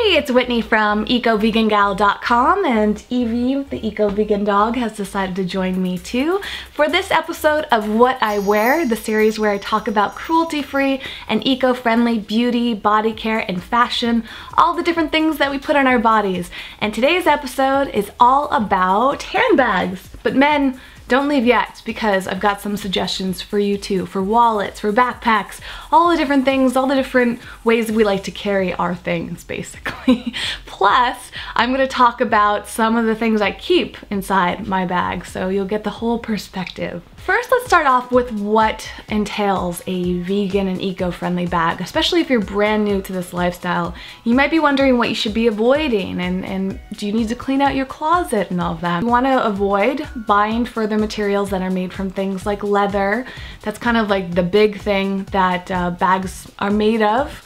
Hey, it's Whitney from EcoVeganGal.com, and Evie, the Eco-Vegan dog, has decided to join me too for this episode of What I Wear, the series where I talk about cruelty-free and eco-friendly beauty, body care, and fashion, all the different things that we put on our bodies. And today's episode is all about handbags. But men, don't leave yet, because I've got some suggestions for you too, for wallets, for backpacks, all the different things, all the different ways we like to carry our things, basically. Plus, I'm gonna talk about some of the things I keep inside my bag, so you'll get the whole perspective. First, let's start off with what entails a vegan and eco-friendly bag, especially if you're brand new to this lifestyle. You might be wondering what you should be avoiding, and do you need to clean out your closet and all of that. You want to avoid buying further materials that are made from things like leather. That's kind of like the big thing that bags are made of.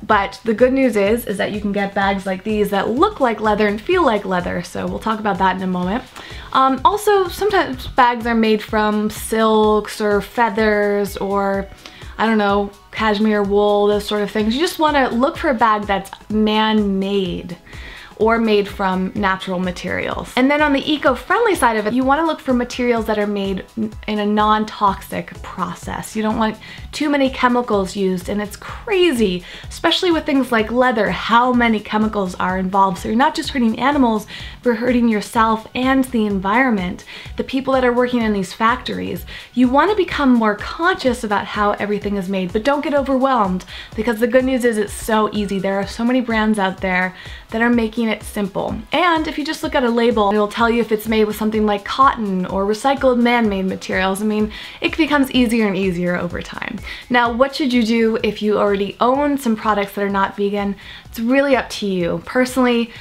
But the good news is that you can get bags like these that look like leather and feel like leather, so we'll talk about that in a moment. Also, sometimes bags are made from silks or feathers or, I don't know, cashmere wool, those sort of things. You just want to look for a bag that's man-made or made from natural materials. And then on the eco-friendly side of it, you want to look for materials that are made in a non-toxic process. You don't want too many chemicals used, and it's crazy, especially with things like leather, how many chemicals are involved. So you're not just hurting animals, but hurting yourself and the environment, the people that are working in these factories. You want to become more conscious about how everything is made, but don't get overwhelmed, because the good news is it's so easy. There are so many brands out there that are making it simple. And if you just look at a label, it'll tell you if it's made with something like cotton or recycled man-made materials. I mean, it becomes easier and easier over time. Now, what should you do if you already own some products that are not vegan? It's really up to you. Personally,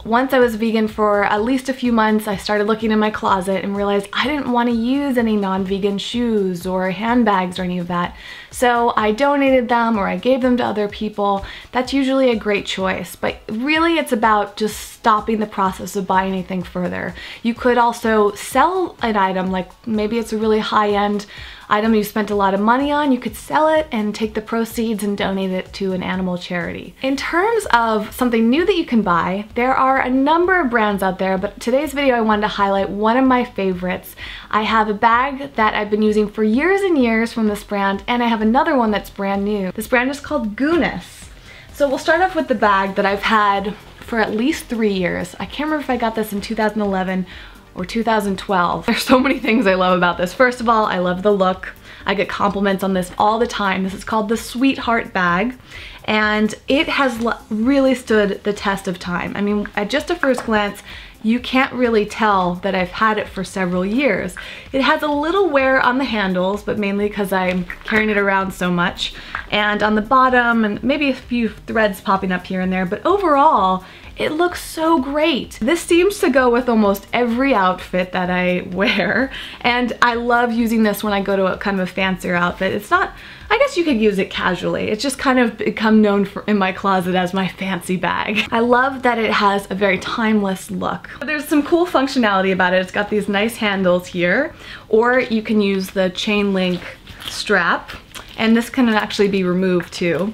once I was vegan for at least a few months, I started looking in my closet and realized I didn't want to use any non-vegan shoes or handbags or any of that. So I donated them or I gave them to other people. That's usually a great choice, but really it's about just stopping the process of buying anything further. You could also sell an item, like maybe it's a really high-end item you spent a lot of money on. You could sell it and take the proceeds and donate it to an animal charity. In terms of something new that you can buy, there are a number of brands out there, but today's video I wanted to highlight one of my favorites. I have a bag that I've been using for years and years from this brand, and I have another one that's brand new. This brand is called GUNAS. So we'll start off with the bag that I've had for at least 3 years. I can't remember if I got this in 2011 or 2012. There's so many things I love about this. First of all, I love the look. I get compliments on this all the time. This is called the Sweetheart bag, and it has really stood the test of time. I mean, at just a first glance, you can't really tell that I've had it for several years. It has a little wear on the handles, but mainly because I'm carrying it around so much, and on the bottom, and maybe a few threads popping up here and there, but overall, it looks so great. This seems to go with almost every outfit that I wear, and I love using this when I go to a kind of a fancier outfit. It's not, I guess you could use it casually. It's just kind of become known in my closet as my fancy bag. I love that it has a very timeless look. There's some cool functionality about it. It's got these nice handles here, or you can use the chain link strap, and this can actually be removed too.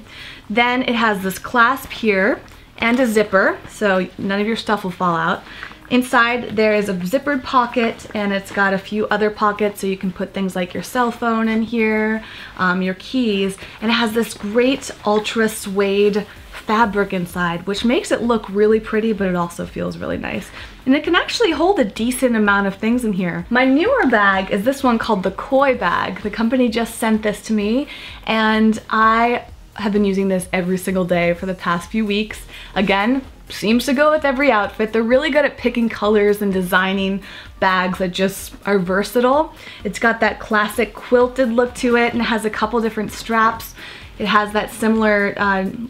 Then it has this clasp here, and a zipper, so none of your stuff will fall out. Inside there is a zippered pocket, and it's got a few other pockets, so you can put things like your cell phone in here, your keys, and it has this great ultra suede fabric inside, which makes it look really pretty, but it also feels really nice. And it can actually hold a decent amount of things in here. My newer bag is this one called the Koi bag. The company just sent this to me, and I have been using this every single day for the past few weeks. Again, seems to go with every outfit. They're really good at picking colors and designing bags that just are versatile. It's got that classic quilted look to it, and it has a couple different straps. It has that similar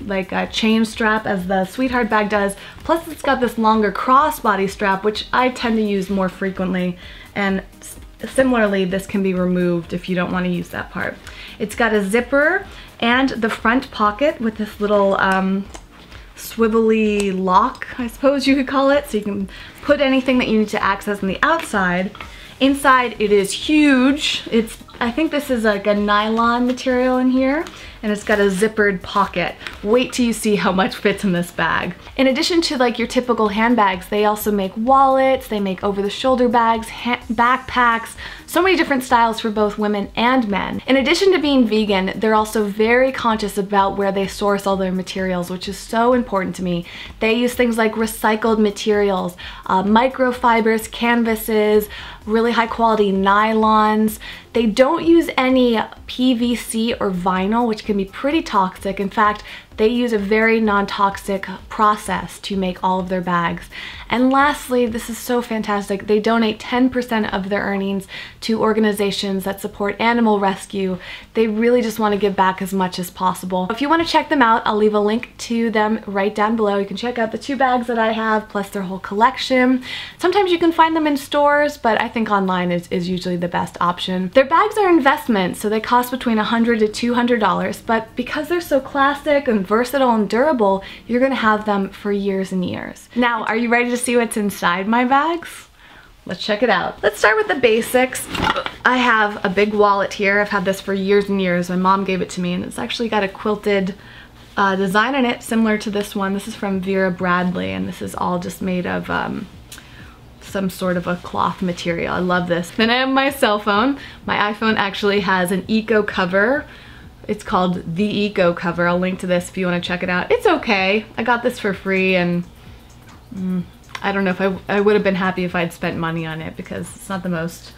like a chain strap as the Sweetheart bag does. Plus it's got this longer crossbody strap, which I tend to use more frequently. And similarly, this can be removed if you don't want to use that part. It's got a zipper and the front pocket with this little swivelly lock, I suppose you could call it, so you can put anything that you need to access on the outside. Inside it is huge. I think this is like a nylon material in here, and it's got a zippered pocket. Wait till you see how much fits in this bag. In addition to like your typical handbags, they also make wallets, they make over-the-shoulder bags, backpacks, so many different styles for both women and men. In addition to being vegan, they're also very conscious about where they source all their materials, which is so important to me. They use things like recycled materials, microfibers, canvases, really high quality nylons. They don't use any PVC or vinyl, which can be pretty toxic. In fact, they use a very non-toxic process to make all of their bags. And lastly, this is so fantastic, they donate 10% of their earnings to organizations that support animal rescue. They really just want to give back as much as possible. If you want to check them out, I'll leave a link to them right down below. You can check out the 2 bags that I have, plus their whole collection. Sometimes you can find them in stores, but I think online is usually the best option. Their bags are investments, so they cost between $100 to $200, but because they're so classic and versatile and durable, you're gonna have them for years and years. Now, are you ready to see what's inside my bags? Let's check it out. Let's start with the basics. I have a big wallet here. I've had this for years and years. My mom gave it to me, and it's actually got a quilted design on it, similar to this one. This is from Vera Bradley, and this is all just made of some sort of a cloth material. I love this. Then I have my cell phone. My iPhone actually has an eco cover. It's called the Eco cover. I'll link to this if you want to check it out. It's okay. I got this for free, and I don't know if I would have been happy if I'd spent money on it, because it's not the most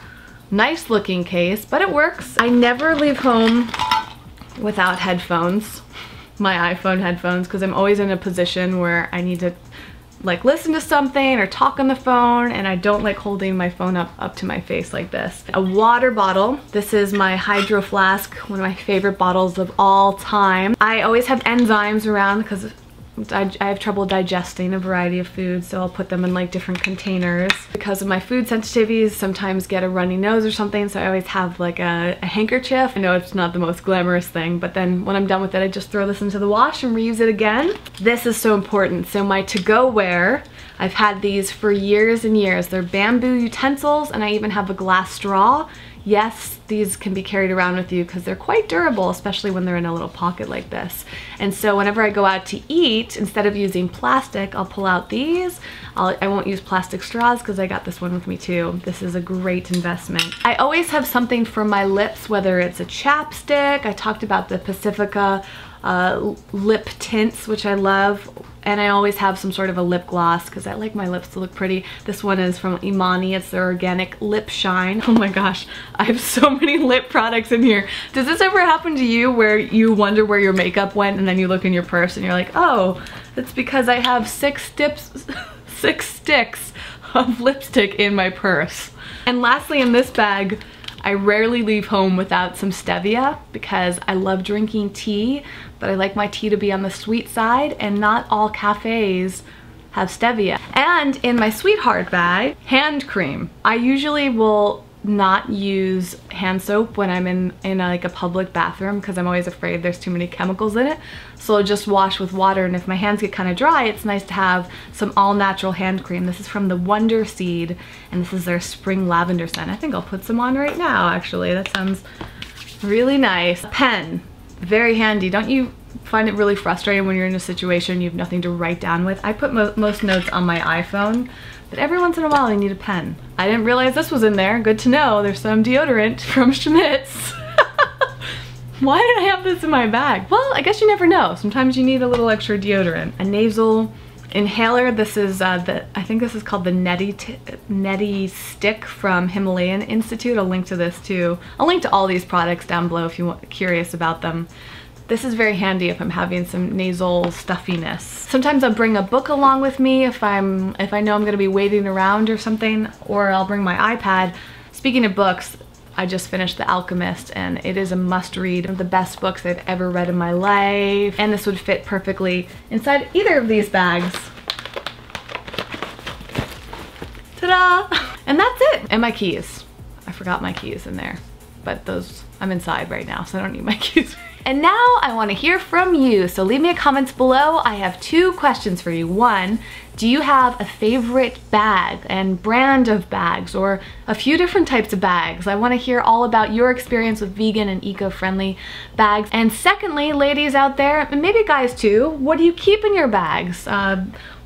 nice looking case, but it works. I never leave home without headphones, my iPhone headphones, because I'm always in a position where I need to like listen to something or talk on the phone, and I don't like holding my phone up to my face like this. A water bottle. This is my Hydro Flask, one of my favorite bottles of all time. I always have enzymes around because I have trouble digesting a variety of foods, so I'll put them in like different containers. Because of my food sensitivities, sometimes get a runny nose or something, so I always have like a handkerchief. I know it's not the most glamorous thing, but then when I'm done with it, I just throw this into the wash and reuse it again. This is so important. So my to-go ware, I've had these for years and years. They're bamboo utensils, and I even have a glass straw. Yes, these can be carried around with you because they're quite durable, especially when they're in a little pocket like this. And so whenever I go out to eat, instead of using plastic, I'll pull out these. I won't use plastic straws because I got this one with me too. This is a great investment. I always have something for my lips, whether it's a chapstick. I talked about the Pacifica lip tints, which I love, and I always have some sort of a lip gloss because I like my lips to look pretty. This one is from Imani. It's their organic lip shine. Oh my gosh, I have so many lip products in here. Does this ever happen to you where you wonder where your makeup went, and then you look in your purse and you're like, oh, it's because I have six sticks of lipstick in my purse. And lastly, in this bag, I rarely leave home without some stevia because I love drinking tea, but I like my tea to be on the sweet side, and not all cafes have stevia. And in my sweetheart bag, hand cream. I usually will not use hand soap when I'm in like a public bathroom because I'm always afraid there's too many chemicals in it. So I'll just wash with water, and if my hands get kind of dry, it's nice to have some all-natural hand cream. This is from the Wonder Seed, and this is their spring lavender scent. I think I'll put some on right now, actually. That sounds really nice. A pen, very handy. Don't you find it really frustrating when you're in a situation you have nothing to write down with? I put most notes on my iPhone, but every once in a while I need a pen. I didn't realize this was in there. Good to know. There's some deodorant from Schmidt's. Why did I have this in my bag? Well, I guess you never know. Sometimes you need a little extra deodorant. A nasal inhaler. This is I think this is called the Neti Stick from Himalayan Institute. I'll link to this too. I'll link to all these products down below if you're curious about them. This is very handy if I'm having some nasal stuffiness. Sometimes I'll bring a book along with me if I know I'm gonna be waiting around or something, or I'll bring my iPad. Speaking of books, I just finished The Alchemist, and it is a must-read. One of the best books I've ever read in my life, and this would fit perfectly inside either of these bags. Ta-da! And that's it. And my keys. I forgot my keys in there, but those, I'm inside right now, so I don't need my keys. And now I want to hear from you, so leave me a comment below. I have 2 questions for you. 1, do you have a favorite bag and brand of bags, or a few different types of bags? I want to hear all about your experience with vegan and eco-friendly bags. And secondly, ladies out there, and maybe guys too, what do you keep in your bags?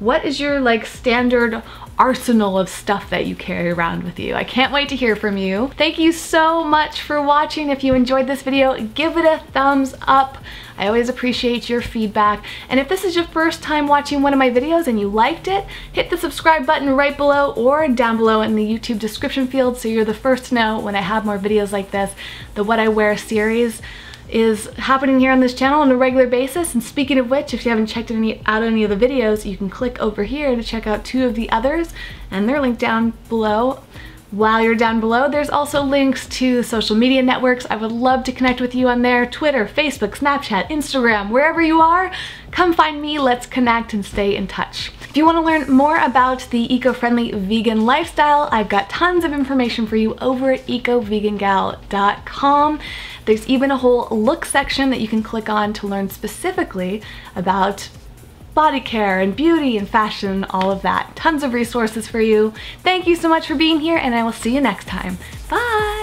What is your standard arsenal of stuff that you carry around with you? I can't wait to hear from you. Thank you so much for watching. If you enjoyed this video, give it a thumbs up. I always appreciate your feedback. And if this is your first time watching one of my videos and you liked it, hit the subscribe button right below or down below in the YouTube description field so you're the first to know when I have more videos like this. The What I Wear series is happening here on this channel on a regular basis. And speaking of which, if you haven't checked out any of the videos, you can click over here to check out 2 of the others, and they're linked down below. While you're down below, there's also links to social media networks. I would love to connect with you on there. Twitter, Facebook, Snapchat, Instagram, wherever you are, come find me, let's connect and stay in touch. If you want to learn more about the eco-friendly vegan lifestyle, I've got tons of information for you over at ecovegangal.com. There's even a whole look section that you can click on to learn specifically about body care and beauty and fashion, all of that. Tons of resources for you. Thank you so much for being here, and I will see you next time. Bye!